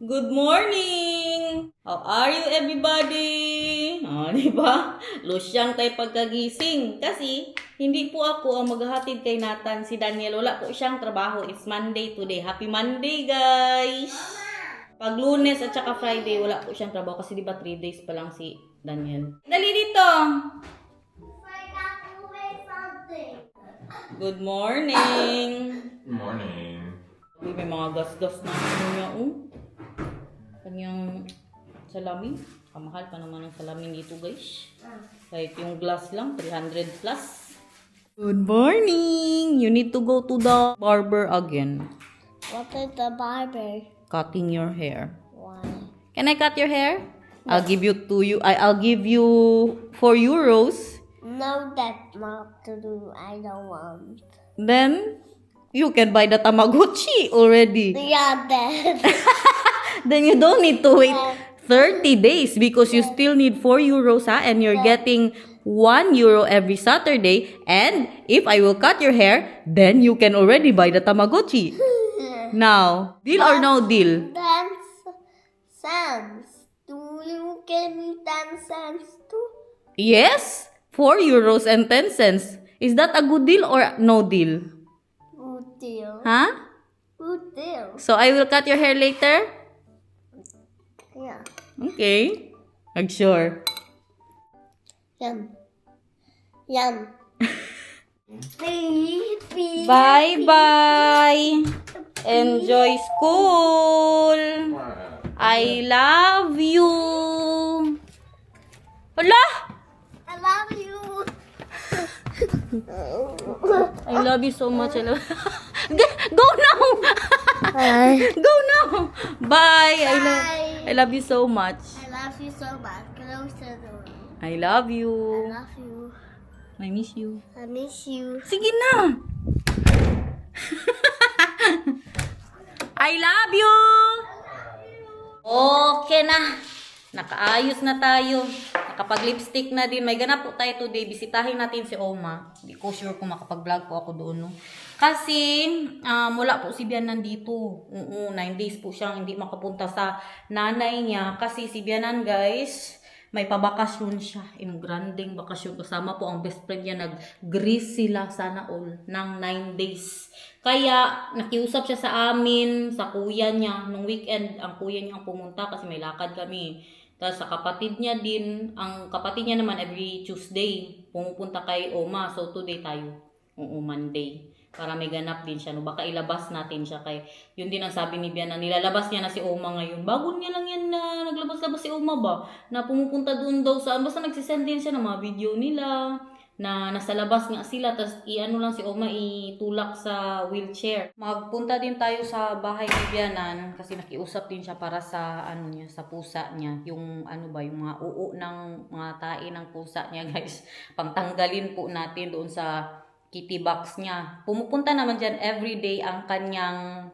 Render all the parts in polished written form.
Good morning! How are you everybody? Di ba? Lusyang tayo pagkagising. Kasi, hindi po ako ang maghahatid kay Nathan. Si Daniel, wala po siyang trabaho. It's Monday today. Happy Monday, guys! Pag Lunes at saka Friday, wala po siyang trabaho. Kasi di ba 3 days pa lang si Daniel. Dali dito! Good morning! Good morning. Uy, may mga gas-gas na ano niya, kanyang salamin. Kamahal pa naman ang salamin dito, guys. Kahit yung glass lang, 300 plus. Good morning! You need to go to the barber again. What is the barber? Cutting your hair. Why? Can I cut your hair? I'll give you I'll give you 4 euros. No, that's not to do. I don't want. Then, you can buy the Tamagotchi already. Yeah, that. Then you don't need to wait 30 days because you still need 4 euros, and you're getting 1 euro every Saturday. And if I will cut your hair, then you can already buy the Tamagotchi. Now, deal or no deal? 10 cents. Do you give me 10 cents too? Yes, 4 euros and 10 cents. Is that a good deal or no deal? Good deal. Huh? Good deal. So I will cut your hair later? Yeah. Okay. I'm sure. Yum. Yum. Baby. Bye-bye. Enjoy school. I love you. Hala! I love you. I love you so much. I love Go now! Go now! Bye! I love you so much. I love you so much. Close the door. I love I you. love you. I miss you. I miss you. Sige na! I love you! Okay na. Nakaayos na tayo. Nakapag-lipstick na din. May ganap po tayo today. Bisitahin natin si Oma. Hindi ko sure kung makapag-vlog po ako doon. No? Kasi, wala po si Bian nandito. 9 days po siyang hindi makapunta sa nanay niya. Kasi si Bianan, guys, may pabakasyon siya. Yung granding bakasyon. Kasama po ang best friend niya. Nag-Greece sila sana all ng 9 days. Kaya, nakiusap siya sa amin, sa kuya niya. Nung weekend, ang kuya niya ang pumunta kasi may lakad kami. Tapos sa kapatid niya din, ang kapatid niya naman every Tuesday, pumupunta kay Oma. So, today tayo. Monday. Para may ganap din siya. No? Baka ilabas natin siya. Kay, yun din ang sabi ni Bian na nilalabas niya na si Oma ngayon. Bago niya lang yan na naglabas-labas si Oma ba? Na pumupunta doon daw saan. Basta nagsisend din siya ng mga video nila. Na nasa labas nga sila. Tapos i-ano lang si Oma, itulak sa wheelchair. Magpunta din tayo sa bahay ni Bianan. Kasi nakiusap din siya para sa ano niya, sa pusa niya. Yung ano ba, yung mga uo ng mga tae ng pusa niya, guys. Pangtanggalin po natin doon sa kitty box niya. Pumupunta naman dyan everyday ang kanyang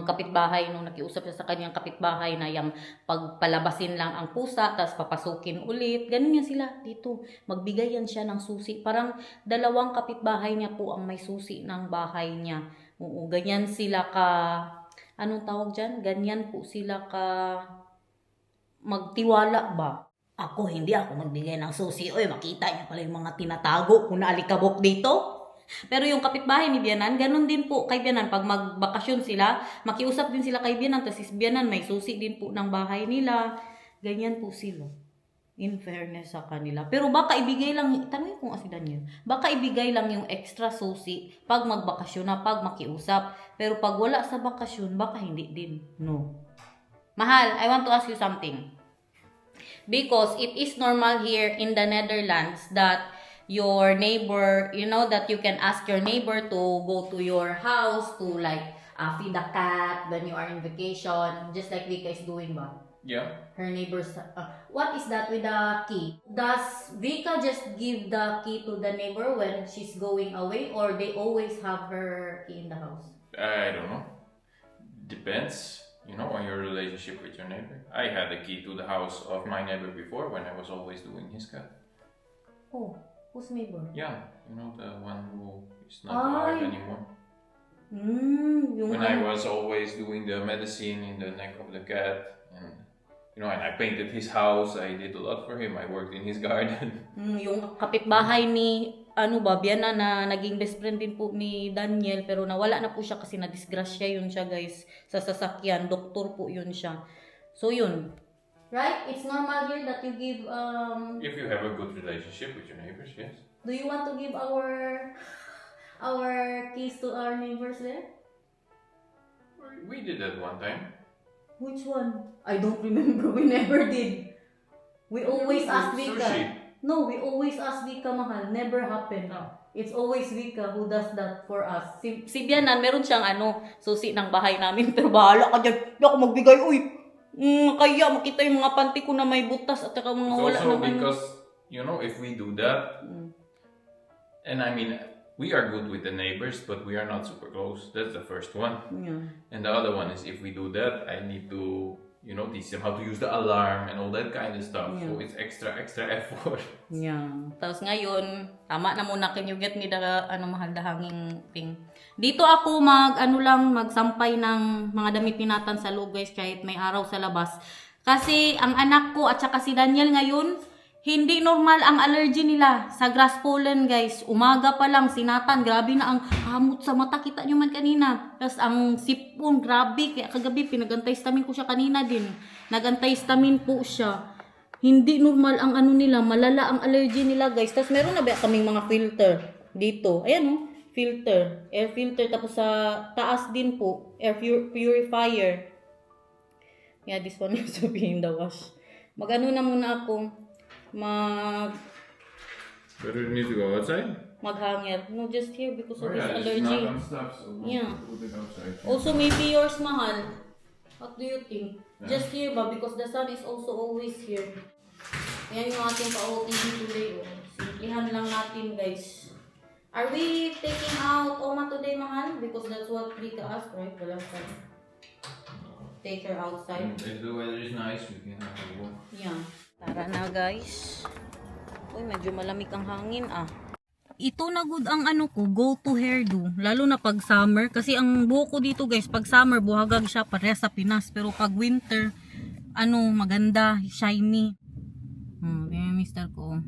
kapitbahay. Nung nakiusap siya sa kanyang kapitbahay na yung pagpalabasin lang ang pusa, tapos papasukin ulit. Ganun yan sila dito. Magbigay yan siya ng susi. Parang 2 kapitbahay niya po ang may susi ng bahay niya. Oo, ganyan sila ka, anong tawag dyan? Ganyan po sila ka magtiwala ba? Hindi ako magbigay ng susi. Oy, makita niya pala yung mga tinatago kung naalikabok dito. Pero yung kapitbahay ni Bianan, ganun din po kay Bianan. Pag magbakasyon sila, makiusap din sila kay Bianan. Tapos si Bianan may susi din po ng bahay nila. Ganyan po sila. In fairness sa kanila. Pero baka ibigay lang, tanongin ko nga si Daniel, baka ibigay lang yung extra susi pag magbakasyon na, pag makiusap. Pero pag wala sa bakasyon, baka hindi din. No. Mahal, I want to ask you something. Because it is normal here in the Netherlands that your neighbor, you know, that you can ask your neighbor to go to your house to like feed the cat when you are in vacation, just like Vika is doing ba? Yeah. Her neighbors. What is that with the key? Does Vika just give the key to the neighbor when she's going away, or they always have her key in the house? I don't know. Depends, on your relationship with your neighbor. I had the key to the house of my neighbor before when I was always doing his cat. Oh, whose neighbor? Yeah, the one who is not alive anymore. Yung When I was always doing the medicine in the neck of the cat, and and I painted his house. I did a lot for him. I worked in his garden. Yung kapitbahay ni Biana na naging best friend din po ni Daniel pero nawala na po siya kasi na-disgrasya yun siya guys sa sasakyan. Doktor po yun siya. So yun. Right? It's normal here that you give If you have a good relationship with your neighbors, yes. do you want to give our keys to our neighbors there? We did that one time. Which one? I don't remember. We never did. We always ask Sushi. Vika. No, we always ask Vika, mahal. Never happened. It's always Vika who does that for us. Si Bianan, meron siyang susi ng bahay namin. Pero bahala ka dyan. Hindi ako magbigay. Uy, kaya makita yung mga panty ko na may butas at saka mga It's wala also naman. because, if we do that, and I mean, we are good with the neighbors, but we are not super close. That's the first one. Yeah. And the other one is if we do that, I need to, teach them how to use the alarm and all that kind of stuff. So it's extra effort. Yeah. Tapos ngayon, tama na muna. Can you get me the, mahal, the hanging thing? Dito ako magsampay ng mga damit ni Nathan sa loob guys kahit may araw sa labas. Kasi ang anak ko at saka si Daniel ngayon, hindi normal ang allergy nila sa grass pollen guys. Umaga pa lang si Nathan, grabe na ang hamot sa mata. Kita nyo man kanina. Tapos ang sipon, grabe. Kaya kagabi, pinag-antihistamine ko siya kanina din. Nag-antihistamine po siya. Hindi normal ang nila. Malala ang allergy nila guys. Tapos meron na ba kaming mga filter dito. Ayan filter. Air filter. Tapos sa taas din po, air purifier. Yeah, this one is to be in the wash. Na muna ako. But you need to go outside? Maghanger. No, just here because of this It's allergy. not on stuff, so Yeah. put it outside. Also, maybe yours, mahal. What do you think? Just here ba? Because the sun is also always here. Ayan yung ating pa-OTV today. Simplihan lang natin, guys. Are we taking out Oma today, mahal? Because that's what Vika asked, right? The last time. Take her outside. If the weather is nice, we can have a walk. Yeah. Tara na guys. Uy, medyo malamig ang hangin Ito na good ang go to hairdo. Lalo na pag summer. Kasi ang buhok ko dito guys, pag summer buhagag siya pareha sa Pinas. Pero pag winter, maganda, shiny. Yung mister ko.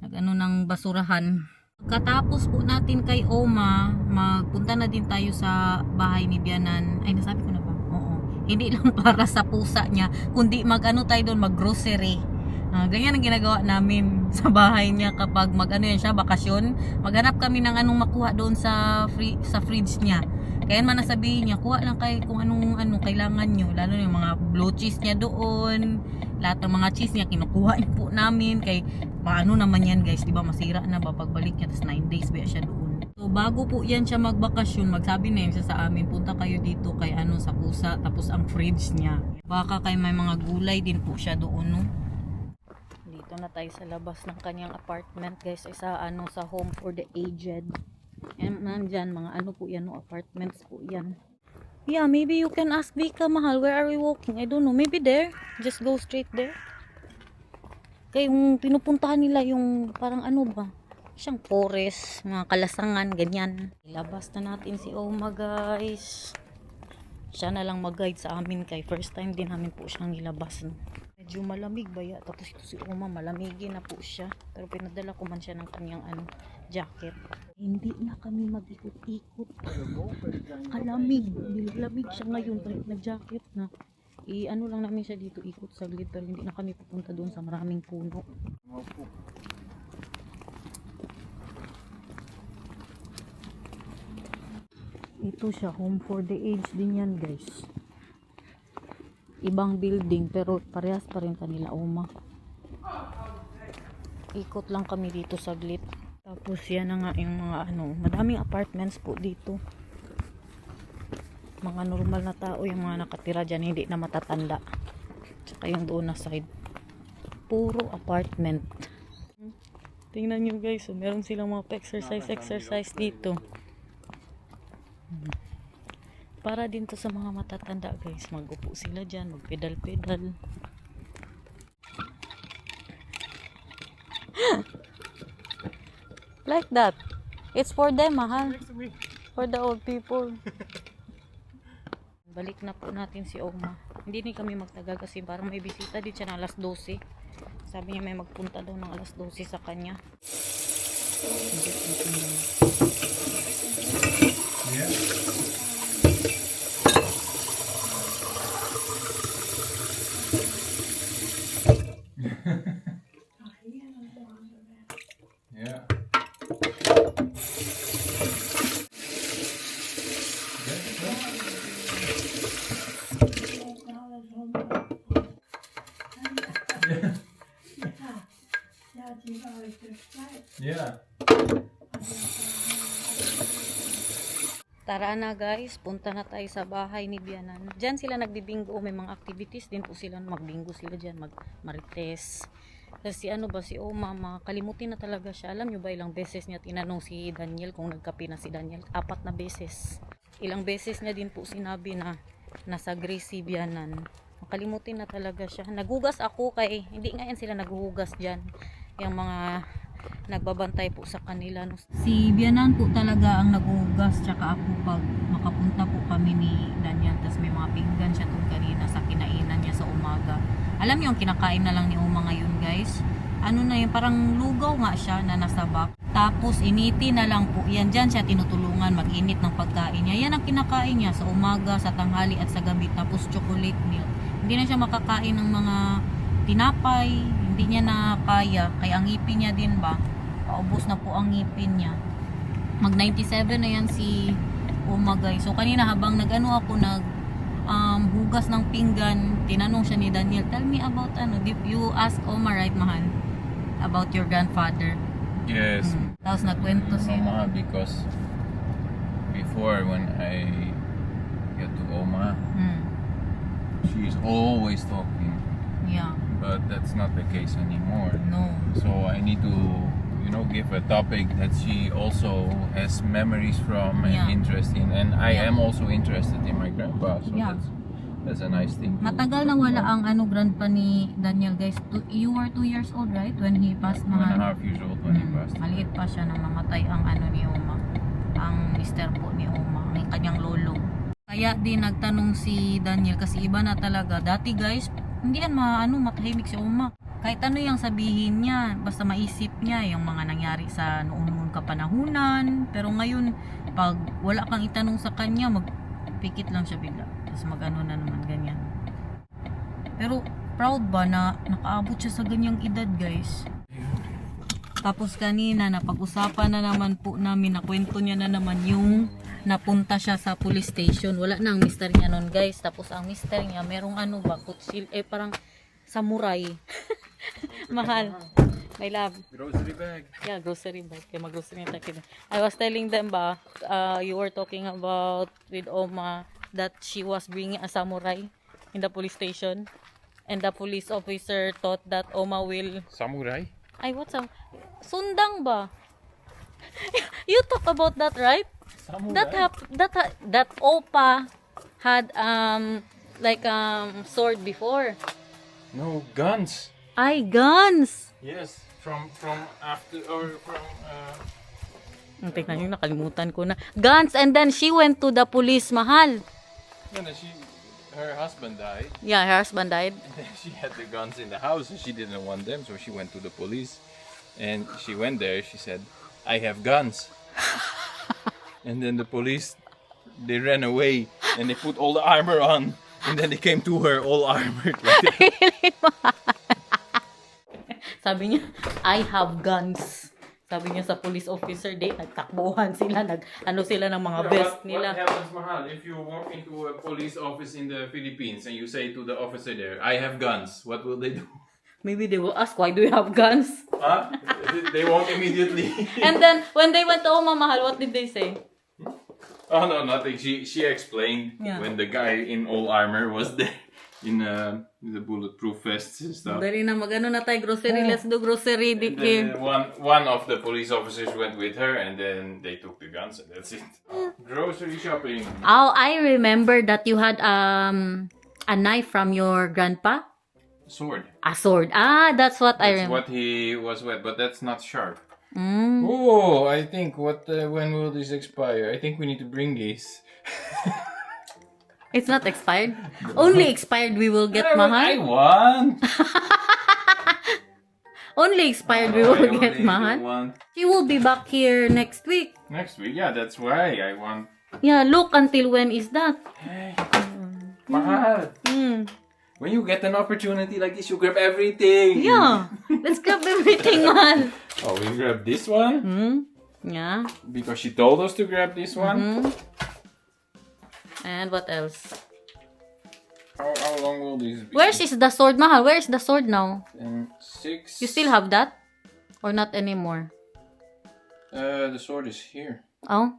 Ng basurahan. Katapos po natin kay Oma, magpunta na din tayo sa bahay ni Bianan. Ay, nasabi ko na ba? Hindi lang para sa pusa niya, kundi tayo doon, mag-grocery. Ganyan ang ginagawa namin sa bahay niya kapag siya, bakasyon. Maghanap kami ng makuha doon sa fridge niya. Kaya man nasabihin niya, kuha lang kayo kung anong kailangan nyo. Lalo yung mga blue cheese niya doon. Lahat ng mga cheese niya, kinukuha niya po namin. Kay paano naman yan guys, diba masira na ba pagbalik niya, tapos 9 days ba siya doon. So, bago po yan siya magbakasyon, magsabi na yun siya sa amin, punta kayo dito kay sa pusa, tapos ang fridge niya. Baka kay may mga gulay din po siya doon, no? Dito na tayo sa labas ng kanyang apartment, guys, sa home for the aged. Yan, nandyan, mga po yan, no? Apartments po yan. Yeah, maybe you can ask Vika, mahal, where are we walking? I don't know, maybe there. Just go straight there. Kaya yung pinupuntahan nila yung parang ba? Siyang forest, mga kalasangan, ganyan. Ilabas na natin si Oma guys. Siya na lang mag-guide sa amin kay first time din namin po siyang ilabas. No? Medyo malamig ba ya? Tapos ito si Oma, malamigin na po siya. Pero pinadala ko man siya ng kanyang jacket. Hindi na kami mag-ikot-ikot. Kalamig. Lamig siya ngayon kahit nag-jacket na. Lang namin siya dito ikot saglit pero hindi na kami pupunta doon sa maraming puno. Ito siya, home for the aged din yan guys. Ibang building pero parehas pa rin kanila Oma. Ikot lang kami dito saglit. Tapos yan na nga yung mga madaming apartments po dito. Mga normal na tao yung mga nakatira dyan, hindi na matatanda. Tsaka yung doon na side. Puro apartment. Tingnan nyo guys, meron silang mga exercise dito. Para din to sa mga matatanda guys, mag-upo sila dyan, mag-pedal-pedal. Like that. It's for them, mahal. For the old people. Balik na po natin si Oma. Hindi ni kami magtagal kasi parang may bisita din siya na alas 12. Sabi niya may magpunta daw ng alas 12 sa kanya. Yeah. Yeah. Yeah. Tara na guys, punta na tayo sa bahay ni Bianan. Diyan sila nagbibingo, may mga activities din po sila, magbingo sila diyan, marites. Kasi ano ba si Oma, makalimutin na talaga siya. Alam nyo ba ilang beses niya tinanong si Daniel kung nagkape na si Daniel? 4 na beses. Ilang beses niya din po sinabi na nasa Grace si Bianan. Makalimutin na talaga siya. Nagugas ako kay, hindi nga yan sila naguhugas diyan. Yung mga nagbabantay po sa kanila. Si Bianan po talaga ang naguhugas, tsaka ako pag makapunta po kami ni Daniel, tas may mga pinggan siya tong kanina sa kinainan niya sa umaga. Alam niyo yung kinakain na lang ni Uma ngayon guys, ano na yun, parang lugaw nga siya na nasa bak. Tapos initi na lang po yan, dyan siya tinutulungan mag-init ng pagkain niya. Yan ang kinakain niya sa umaga, sa tanghali at sa gabi. Tapos chocolate milk. Hindi na siya makakain ng mga tinapay, hindi niya na kaya, kaya ang ngipin niya din ba, paubos na po ang ngipin niya. Mag 97 na yan si Uma guys. So kanina habang nag-ano ako, hugas ng pinggan, tinanong siya ni Daniel, tell me about did you ask Oma, right mahal, about your grandfather? Yes. Tapos nagkwento siya. Oma, because before when I get to Oma, she's always talking. Yeah. But that's not the case anymore. No. So I need to, give a topic that she also has memories from Yeah. and interest in, and I Yeah. am also interested in my grandpa. So Yeah. that's a nice thing. Matagal na wala ang grandpa ni Daniel guys. You were 2 years old, right? When he passed 2.5 years old when he passed. Maliit pa siya nang mamatay ang ni Oma. Ang mister po ni Oma, ang kanyang lolo. Kaya din nagtanong si Daniel kasi iba na talaga. Dati guys, hindi yan matahimik si Oma. Kahit ano yung sabihin niya, basta maisip niya yung mga nangyari sa noon kapanahunan. Pero ngayon, pag wala kang itanong sa kanya, magpikit lang siya bigla. Tapos na naman, ganyan. Pero proud ba na nakaabot siya sa ganyang edad guys? Tapos kanina, napag-usapan na naman po namin, nakwento niya na naman yung napunta siya sa police station. Wala na ang mister niya nun guys. Tapos ang mister niya, merong kutsil, parang samurai. Mahal. My love. Grocery bag. Yeah, grocery bag. Kaya mag-grocery na tayo. I was telling them you were talking about with Oma that she was bringing a samurai in the police station. And the police officer thought that Oma will... Samurai? Ay, what's Sundang ba? You talk about that, right? Samurai? That Opa had sword before. No, guns. Ay, guns! Yes, from after or from Tingnan nyo, nakalimutan ko na. Guns, and then she went to the police, mahal. no, her husband died. Yeah, her husband died. And then she had the guns in the house and she didn't want them, so she went to the police. And she went there, she said, I have guns. And then the police, they ran away and they put all the armor on. And then they came to her all armored. Sabi niya, I have guns. Sabi niya sa police officer, nagtakbuhan sila, sila ng mga vest nila. What happens, Mahal, if you walk into a police office in the Philippines and you say to the officer there, I have guns, what will they do? Maybe they will ask, why do you have guns? Huh? They won't immediately. And then, when they went to Oma, mahal, what did they say? Oh no, nothing. She explained when the guy in all armor was there in the bulletproof vests and stuff. Dali na na tayo grocery, let's do grocery, And Diki. then one of the police officers went with her, and then they took the guns, and that's it. Grocery shopping. Oh, I remember that you had a knife from your grandpa. Sword. A sword. Ah, that's what I That's remember. what he was with, but that's not sharp. Mm. Oh, I think when will this expire? I think we need to bring this. It's not expired. Only expired we will get, I mahal. want. Only expired we will I get, only mahal. want. She will be back here next week. Next week, yeah, that's why I want. Yeah, look, until when is that? Mahal. Mm. When you get an opportunity like this, you grab everything. Yeah, let's grab everything, mahal. Oh, we grab this one Mm. Yeah. because she told us to grab this one. Mm. And what else? How long will this be? Where's is the sword, mahal? Where is the sword now? And 6. You still have that? Or not anymore? The sword is here. Oh?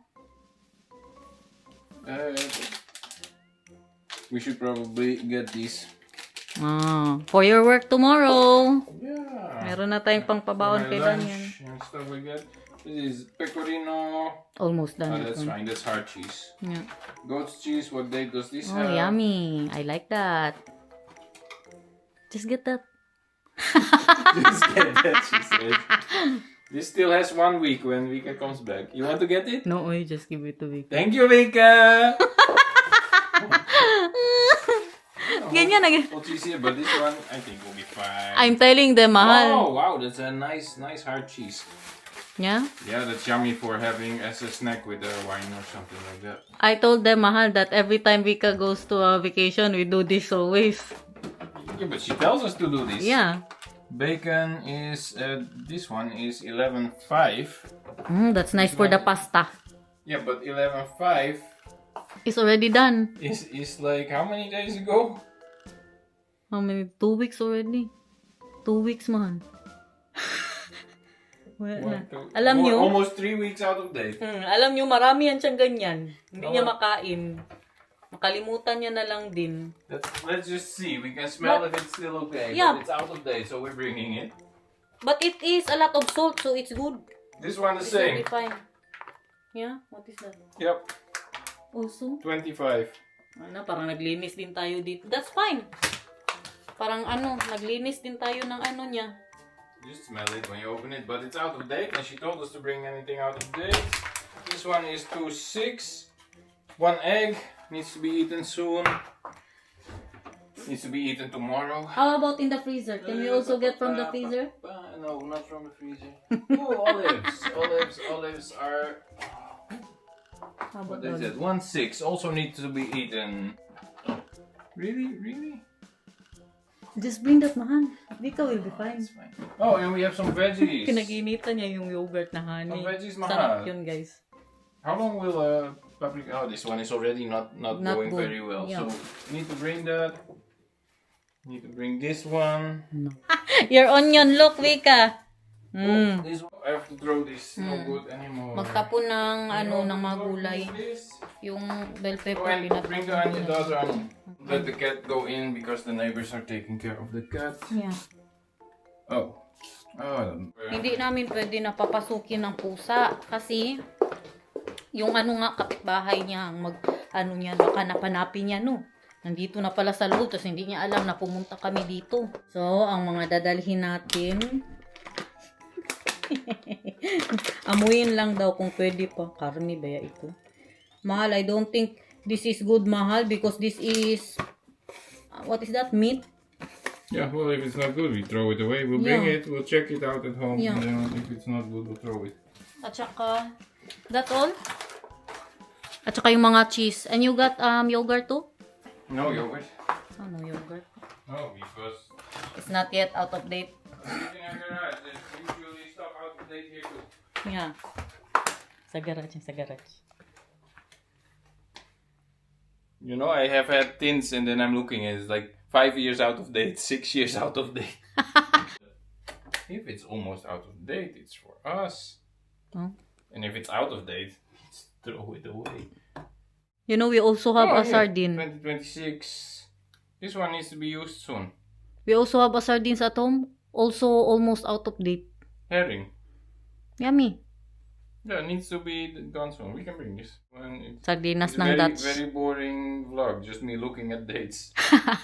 We should probably get this. Ah, for your work tomorrow. Yeah. Meron na tayong pangpabaon For my kay lunch Daniel. and stuff like that. This is pecorino. Almost Oh, done. that's ito. fine. That's hard cheese. Yeah. Goat's cheese. What date does this Oh, have? yummy. I like that. Just get that. Just get that, she said. This still has 1 week when Vika comes back. You want to get it? No, you just give it to Vic. Thank you, Vika! Ganyan na. What you see, but this one I think will be fine. I'm telling them, mahal. Oh wow, that's a nice hard cheese. Yeah? Yeah, that's yummy for having as a snack with a wine or something like that. I told them, mahal, that every time Vika goes to a vacation, we do this always. Yeah, but she tells us to do this. Yeah. Bacon is this one is 11.5. That's nice for the pasta. Yeah, but 11.5 It's already done. is like how many days ago? How many? 2 weeks already. 2 weeks, mahal. Wala na. Alam nyo, Almost 3 weeks out of date. alam nyo, marami yan siyang ganyan. Hindi niya makain. Makalimutan niya na lang din. Let's just see. We can smell if it's still okay. Yeah. But it's out of date, so we're bringing it. But it is a lot of salt, so it's good. This one the It will same. be fine. Yeah? What is that? Yep, Also? 25. Ano, parang naglinis din tayo dito. That's fine. Parang naglinis din tayo ng niya. Just smell it when you open it, but it's out of date, and she told us to bring anything out of date. This one is 2.6. 1 egg needs to be eaten soon. Needs to be eaten tomorrow. How about in the freezer? Can we also get from the freezer? No, not from the freezer. Oh, olives are. How about What is it? 1.6 also needs to be eaten. Really? Just bring that, mahal. Vika will be fine. It's fine. Oh, and we have some veggies. Kinaginitan niya yung yogurt na honey. Ang veggies Sarap mahal. yun, guys. How long will paprika? Oh, this one is already not Not going good. very well. Yeah. So we need to bring that. Need to bring this one. Your onion, look, Vika. Oh, this one. I have to throw this. No good anymore. Magtapon ng ng mga gulay. This. Yung bell Oh, pepper, and bring the pinatapon. other onion. Let the cat go in because the neighbors are taking care of the cat. Yeah. Oh. Hindi namin pwede na papasukin ng pusa kasi yung kapitbahay niya ang niya baka napanapin niya nandito na pala sa loob tapos hindi niya alam na pumunta kami dito. So ang mga dadalhin natin amuyin lang daw kung pwede pa. Karne ba ito? Mahal, I don't think this is good, mahal, because this is what is that, meat? Yeah, well, if it's not good, we throw it away. We'll bring it, we'll check it out at home, Yeah. and then if it's not good, we'll throw it. At saka, that's all? At saka yung mga cheese. And you got yogurt too? No yogurt. Oh, no yogurt. No, because It's not yet out of date. everything I garage, there's usually stuff out of date here too. Yeah. Sa garage. You know, I have had tins, and then I'm looking, and it's like 5 years out of date, 6 years out of date. If it's almost out of date, it's for us. Oh. And if it's out of date, let's throw it away. You know, we also have a yeah, sardine. 2026. This one needs to be used soon. We also have a sardines at home. Also almost out of date. Herring. Yummy. Yeah, it needs to be gone soon. We can bring this. It's Sardinas ng very, Dutch. very boring vlog. Just me looking at dates.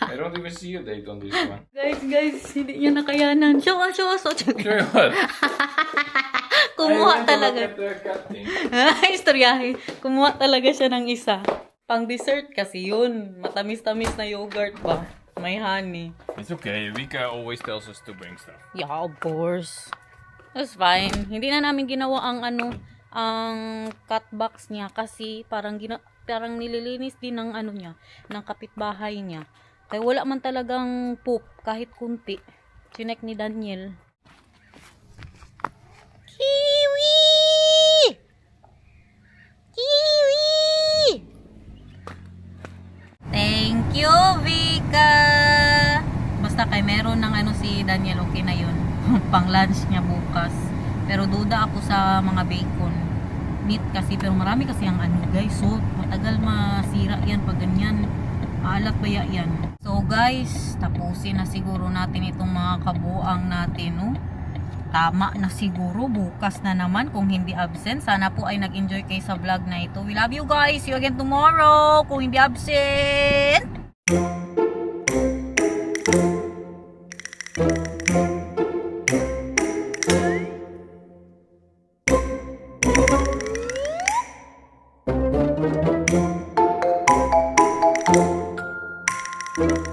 I don't even see a date on this one. Guys, hindi niya nakayanan. Show us. Sure what? kumuha talaga. Cutting. Istoryahe. Kumuha talaga siya ng isa. Pang dessert kasi yun. Matamis-tamis na yogurt ba? May honey. It's okay. Vika always tells us to bring stuff. Yeah, of course. That's fine. Hindi na namin ginawa ang ang cut box niya kasi parang nililinis din ng niya, ng kapitbahay niya. Kaya wala man talagang poop kahit kunti. Chinek ni Daniel. Kiwi! Kiwi! Thank you, Vika! Basta kay meron ng si Daniel, okay na yun. Pang lunch niya bukas. Pero duda ako sa mga bacon. Meat kasi, pero marami kasi ang guys. So, matagal masira yan pag ganyan. Maalat ba yan? So guys, tapusin na siguro natin itong mga kabuang natin, no? Tama na siguro, bukas na naman kung hindi absent. Sana po ay nag-enjoy kayo sa vlog na ito. We love you guys. See you again tomorrow kung hindi absent. Thank you.